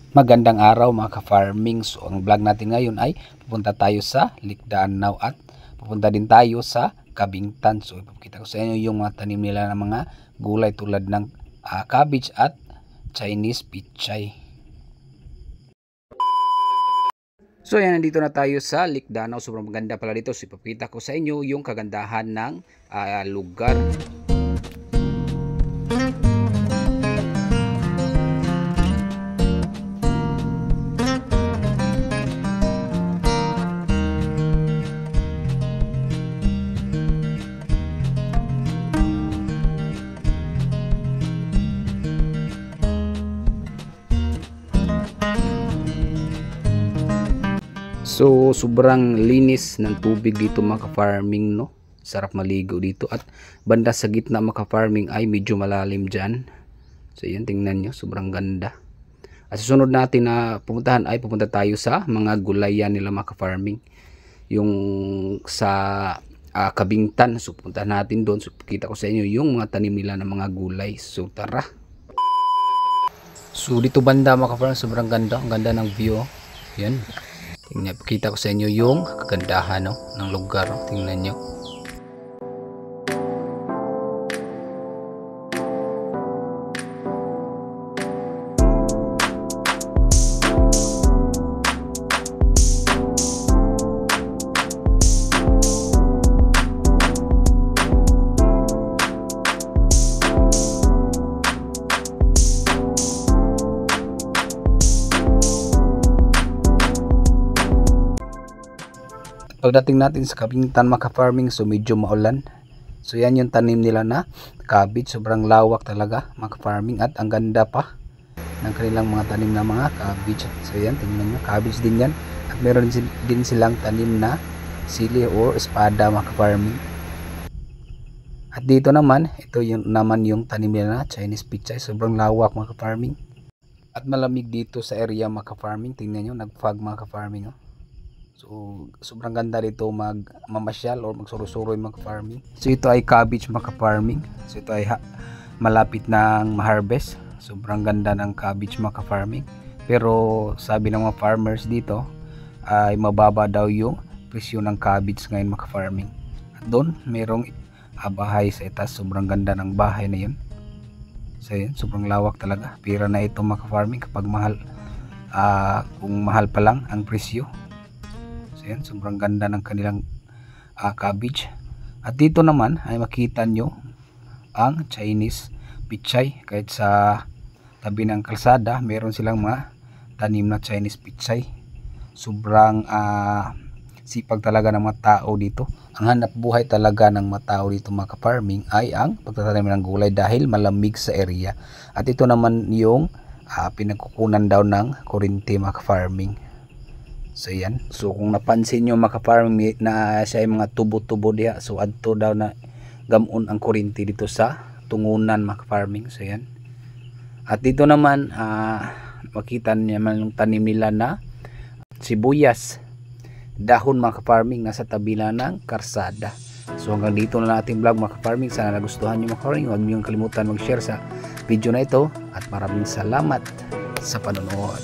Magandang araw mga ka-farming. So ang vlog natin ngayon ay pupunta tayo sa Likdanao at pupunta din tayo sa Kabingtan. So ipapakita ko sa inyo yung mga tanim nila ng mga gulay tulad ng cabbage at Chinese pichay. So yan, nandito na tayo sa Likdanao. Sobrang maganda pala dito. So ipapakita ko sa inyo yung kagandahan ng lugar. So sobrang linis ng tubig dito mga ka-farming, no? Sarap maligo dito at banda sa gitna mga ka-farming ay medyo malalim dyan. So yan, tingnan nyo, sobrang ganda. At susunod natin na pupuntahan ay pupunta tayo sa mga gulayan nila mga ka-farming. Yung sa Kabingtan. So pupuntahan natin doon. So kita ko sa inyo yung mga tanim nila ng mga gulay. So tara. So dito banda mga ka-farming, sobrang ganda. Ang ganda ng view. Yan. Tingnan, pakita ko sa inyo yung kagandahan, no, ng lugar. Tingnan nyo. Pagdating natin sa Kabingtan mga ka-farming, so medyo maulan. So yan yung tanim nila na cabbage. Sobrang lawak talaga mga ka-farming at ang ganda pa ng kanilang mga tanim na mga cabbage. So yan, tingnan nyo, cabbage din yan. At meron din silang tanim na sili or espada mga ka-farming. At dito naman, ito yung naman yung tanim nila na Chinese pichay. Sobrang lawak mga ka-farming. At malamig dito sa area mga ka-farming. Tingnan nyo, nag-fog mga ka-farming, oh. So sobrang ganda dito mamasyal or magsurosuroy mag-farming. So ito ay cabbage maka-farming. So ito ay malapit ng ma-harvest. Sobrang ganda ng cabbage maka-farming. Pero sabi ng mga farmers dito ay mababa daw yung presyo ng cabbage ngayon maka-farming. At doon merong bahay sa itaas. Sobrang ganda ng bahay na yun. So yun, sobrang lawak talaga. Pira na ito maka-farming kapag mahal. Kung mahal pa lang ang presyo. Yan, sobrang ganda ng kanilang cabbage. At dito naman ay makita nyo ang Chinese pichay. Kahit sa tabi ng kalsada meron silang mga tanim na Chinese pichay. Sobrang sipag talaga ng mga tao dito. Ang hanap buhay talaga ng mga tao dito mga ka-farming ay ang pagtatanim ng gulay dahil malamig sa area. At ito naman yung pinagkukunan daw ng kuryente mga ka-farming. So yan. So kung napansin nyo mga ka-farming na siya ay mga tubo-tubo diha. So adto daw na gamon ang kuryente dito sa tungunan mga ka-farming. So yan. At dito naman makita niyo naman yung tanim nila na sibuyas. Dahon mga ka-farming nasa tabi na ng karsada. So hanggang dito na natin vlog mga ka-farming. Sana nagustuhan nyo mga ka-farming. Huwag nyo kalimutan mag-share sa video na ito. At maraming salamat sa panonood.